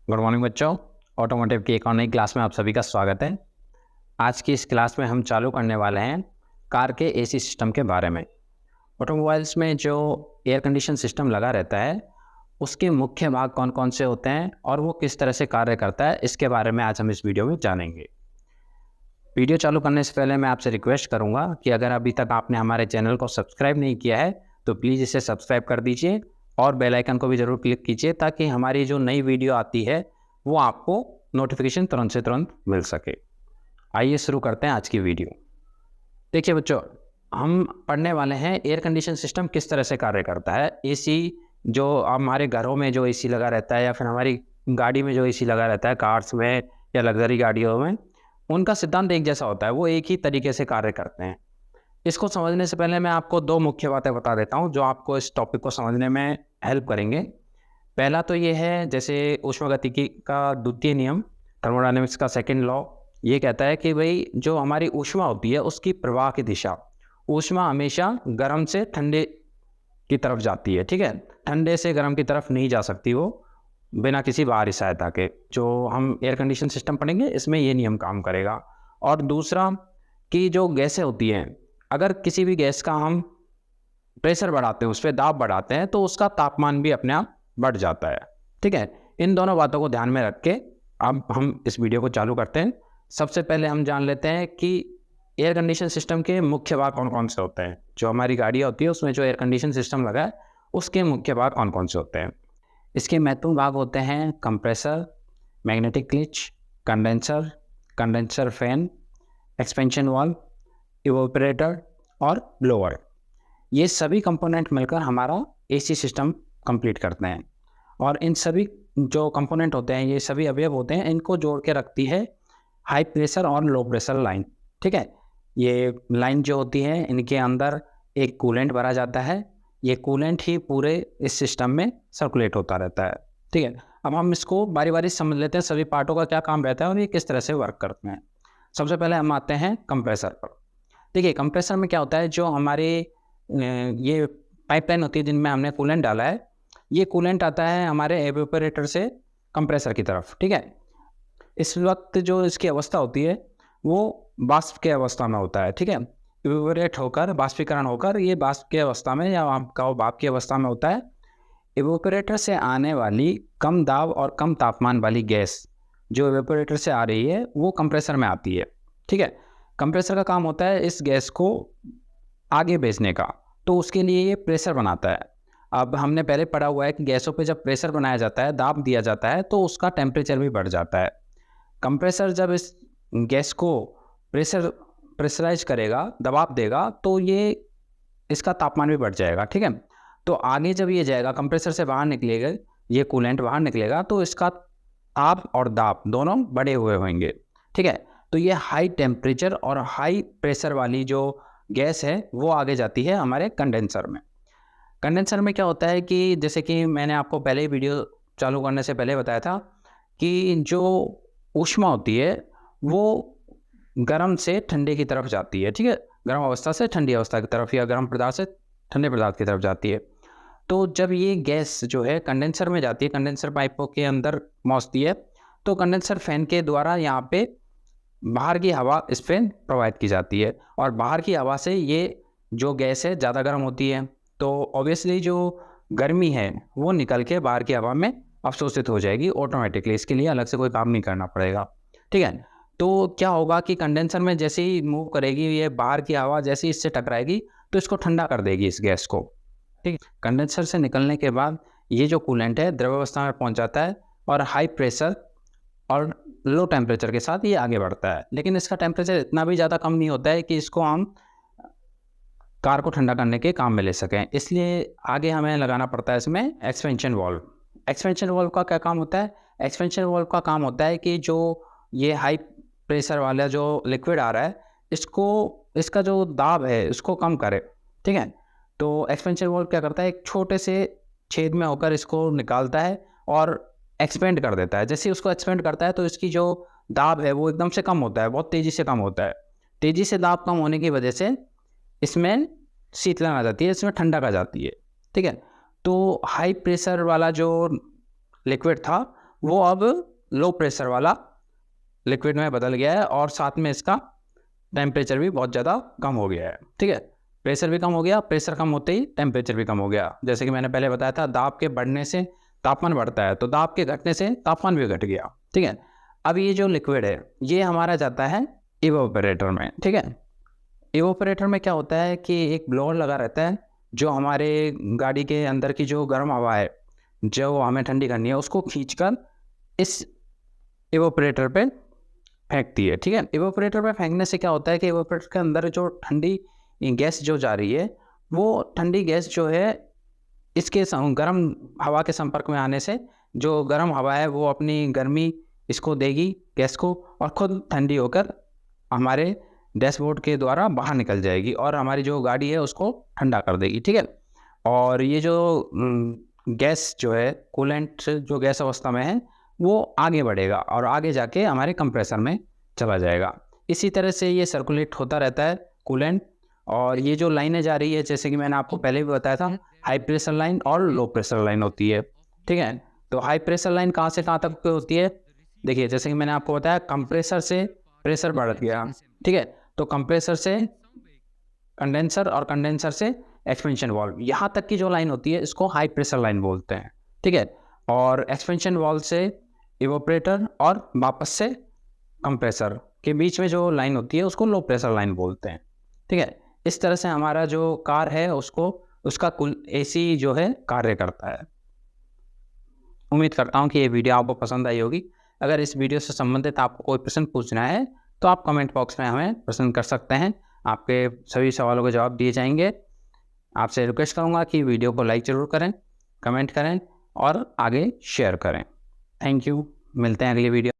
Good morning बच्चों। Automotive की एक और नई क्लास में आप सभी का स्वागत है। आज की इस क्लास में हम चालू करने वाले हैं कार के एसी सिस्टम के बारे में। ऑटोमोबाइल्स में जो एयर कंडीशन सिस्टम लगा रहता है उसके मुख्य भाग कौन कौन से होते हैं और वो किस तरह से कार्य करता है, इसके बारे में आज हम इस वीडियो में जानेंगे। वीडियो चालू करने से पहले मैं आपसे रिक्वेस्ट करूंगा कि अगर अभी तक आपने हमारे चैनल को सब्सक्राइब नहीं किया है तो प्लीज़ इसे सब्सक्राइब कर दीजिए और बेल आइकन को भी ज़रूर क्लिक कीजिए ताकि हमारी जो नई वीडियो आती है वो आपको नोटिफिकेशन तुरंत से तुरंत मिल सके। आइए शुरू करते हैं आज की वीडियो। देखिए बच्चों, हम पढ़ने वाले हैं एयर कंडीशन सिस्टम किस तरह से कार्य करता है। एसी जो हमारे घरों में जो एसी लगा रहता है या फिर हमारी गाड़ी में जो एसी लगा रहता है, कार्स में या लग्जरी गाड़ियों में, उनका सिद्धांत एक जैसा होता है, वो एक ही तरीके से कार्य करते हैं। इसको समझने से पहले मैं आपको दो मुख्य बातें बता देता हूँ जो आपको इस टॉपिक को समझने में हेल्प करेंगे। पहला तो ये है, जैसे ऊष्मागतिकी का द्वितीय नियम, थर्मोडायनेमिक्स का सेकंड लॉ, ये कहता है कि भाई जो हमारी ऊष्मा होती है उसकी प्रवाह की दिशा, ऊष्मा हमेशा गर्म से ठंडे की तरफ जाती है। ठीक है, ठंडे से गर्म की तरफ नहीं जा सकती वो बिना किसी बाहरी सहायता के। जो हम एयर कंडीशन सिस्टम पढ़ेंगे इसमें ये नियम काम करेगा। और दूसरा कि जो गैसें होती हैं, अगर किसी भी गैस का हम प्रेशर बढ़ाते हैं, उस पर दाब बढ़ाते हैं, तो उसका तापमान भी अपने आप बढ़ जाता है। ठीक है, इन दोनों बातों को ध्यान में रख के अब हम इस वीडियो को चालू करते हैं। सबसे पहले हम जान लेते हैं कि एयर कंडीशन सिस्टम के मुख्य भाग कौन कौन से होते हैं। जो हमारी गाड़ियाँ होती है उसमें जो एयर कंडीशन सिस्टम लगा है उसके मुख्य भाग कौन कौन से होते हैं। इसके महत्वपूर्ण भाग होते हैं compressor, magnetic clutch, condenser, condenser fan, expansion valve, evaporator और ब्लोअर। ये सभी कंपोनेंट मिलकर हमारा एसी सिस्टम कंप्लीट करते हैं। और इन सभी जो कंपोनेंट होते हैं, ये सभी अवयव होते हैं, इनको जोड़ के रखती है हाई प्रेशर और लो प्रेशर लाइन। ठीक है, ये लाइन जो होती है इनके अंदर एक कूलेंट भरा जाता है। ये कूलेंट ही पूरे इस सिस्टम में सर्कुलेट होता रहता है। ठीक है, अब हम इसको बारी बारी समझ लेते हैं, सभी पार्टों का क्या काम रहता है और ये किस तरह से वर्क करते हैं। सबसे पहले हम आते हैं कंप्रेसर पर। देखिए, कंप्रेसर में क्या होता है, जो हमारे ये पाइपलाइन होती है जिनमें हमने कूलेंट डाला है, ये कूलेंट आता है हमारे एवेपोरेटर से कंप्रेसर की तरफ। ठीक है, इस वक्त जो इसकी अवस्था होती है वो वाष्प की अवस्था में होता है। ठीक है, इवेपोरेट होकर, बाष्पीकरण होकर ये वाष्प की अवस्था में या आपका भाप की अवस्था में होता है। इवेपोरेटर से आने वाली कम दाब और कम तापमान वाली गैस जो इवेपोरेटर से आ रही है वो कंप्रेसर में आती है। ठीक है, कंप्रेसर का काम होता है इस गैस को आगे भेजने का, तो उसके लिए ये प्रेशर बनाता है। अब हमने पहले पढ़ा हुआ है कि गैसों पे जब प्रेशर बनाया जाता है, दाब दिया जाता है, तो उसका टेम्परेचर भी बढ़ जाता है। कंप्रेसर जब इस गैस को प्रेशराइज करेगा, दबाव देगा, तो ये इसका तापमान भी बढ़ जाएगा। ठीक है, तो आगे जब ये जाएगा, कंप्रेसर से बाहर निकलेगा, ये कूलेंट बाहर निकलेगा, तो इसका ताप और दाब दोनों बढ़े हुए होंगे। ठीक है, तो ये हाई टेम्परेचर और हाई प्रेशर वाली जो गैस है वो आगे जाती है हमारे कंडेंसर में। कंडेंसर में क्या होता है कि जैसे कि मैंने आपको पहले ही वीडियो चालू करने से पहले बताया था कि जो ऊष्मा होती है वो गर्म से ठंडे की तरफ जाती है। ठीक है, गर्म अवस्था से ठंडी अवस्था की तरफ या गर्म पदार्थ से ठंडे पदार्थ की तरफ जाती है। तो जब ये गैस जो है कंडेंसर में जाती है, कंडेंसर पाइपों के अंदर पहुँचती है, तो कंडेंसर फैन के द्वारा यहाँ पे बाहर की हवा इस पर प्रोवाइड की जाती है और बाहर की हवा से ये जो गैस है ज़्यादा गर्म होती है, तो ऑब्वियसली जो गर्मी है वो निकल के बाहर की हवा में अवशोषित हो जाएगी ऑटोमेटिकली। इसके लिए अलग से कोई काम नहीं करना पड़ेगा। ठीक है, तो क्या होगा कि कंडेंसर में जैसे ही मूव करेगी ये बाहर की हवा, जैसे ही इससे टकराएगी तो इसको ठंडा कर देगी इस गैस को। ठीक है, कंडेंसर से निकलने के बाद ये जो कूलेंट है द्रवावस्था में पहुंच जाता है और हाई प्रेशर और लो टेम्परेचर के साथ ये आगे बढ़ता है। लेकिन इसका टेम्परेचर इतना भी ज़्यादा कम नहीं होता है कि इसको हम कार को ठंडा करने के काम में ले सकें, इसलिए आगे हमें लगाना पड़ता है इसमें एक्सपेंशन वाल्व। एक्सपेंशन वाल्व का क्या काम होता है? एक्सपेंशन वाल्व का काम होता है कि जो ये हाई प्रेशर वाला जो लिक्विड आ रहा है इसको, इसका जो दाब है उसको कम करे। ठीक है, तो एक्सपेंशन वाल्व क्या करता है, एक छोटे से छेद में होकर इसको निकालता है और एक्सपेंड कर देता है। जैसे ही उसको एक्सपेंड करता है तो इसकी जो दाब है वो एकदम से कम होता है, बहुत तेज़ी से कम होता है। तेज़ी से दाब कम होने की वजह से इसमें शीतलन आ जाती है, इसमें ठंडक आ जाती है। ठीक है, तो हाई प्रेशर वाला जो लिक्विड था वो अब लो प्रेशर वाला लिक्विड में बदल गया है और साथ में इसका टेम्परेचर भी बहुत ज़्यादा कम हो गया है। ठीक है, प्रेशर भी कम हो गया, प्रेशर कम होते ही टेम्परेचर भी कम हो गया। जैसे कि मैंने पहले बताया था, दाब के बढ़ने से तापमान बढ़ता है, तो दाब के घटने से तापमान भी घट गया। ठीक है, अब ये जो लिक्विड है ये हमारा जाता है इवोपरेटर में। ठीक है, इवोपरेटर में क्या होता है कि एक ब्लोअर लगा रहता है जो हमारे गाड़ी के अंदर की जो गर्म हवा है जो हमें ठंडी करनी है उसको खींचकर इस इवोपरेटर पे फेंकती है। ठीक है, इवोपरेटर पे फेंकने से क्या होता है कि इवोपरेटर के अंदर जो ठंडी गैस जो जा रही है वो ठंडी गैस जो है इसके गर्म हवा के संपर्क में आने से जो गर्म हवा है वो अपनी गर्मी इसको देगी गैस को और खुद ठंडी होकर हमारे डैशबोर्ड के द्वारा बाहर निकल जाएगी और हमारी जो गाड़ी है उसको ठंडा कर देगी। ठीक है, और ये जो गैस जो है कूलेंट जो गैस अवस्था में है वो आगे बढ़ेगा और आगे जाके हमारे कंप्रेसर में चला जाएगा। इसी तरह से ये सर्कुलेट होता रहता है कूलेंट। और ये जो लाइनें जा रही है जैसे कि मैंने आपको पहले भी बताया था, हाई प्रेशर लाइन और लो प्रेशर लाइन होती है। ठीक है, तो हाई प्रेशर लाइन कहाँ से कहाँ तक होती है? देखिए, जैसे कि मैंने आपको बताया कंप्रेसर से प्रेशर बढ़ गया। ठीक है, तो कंप्रेसर से कंडेंसर और कंडेंसर से एक्सपेंशन वाल्व, यहाँ तक की जो लाइन होती है इसको हाई प्रेशर लाइन बोलते हैं। ठीक है, और एक्सपेंशन वाल्व से इवोपरेटर और वापस से कंप्रेसर के बीच में जो लाइन होती है उसको लो प्रेशर लाइन बोलते हैं। ठीक है, इस तरह से हमारा जो कार है उसका कुल एसी जो है कार्य करता है। उम्मीद करता हूँ कि ये वीडियो आपको पसंद आई होगी। अगर इस वीडियो से संबंधित आपको कोई प्रश्न पूछना है तो आप कमेंट बॉक्स में हमें प्रश्न कर सकते हैं, आपके सभी सवालों के जवाब दिए जाएंगे। आपसे रिक्वेस्ट करूँगा कि वीडियो को लाइक ज़रूर करें, कमेंट करें और आगे शेयर करें। थैंक यू, मिलते हैं अगली वीडियो।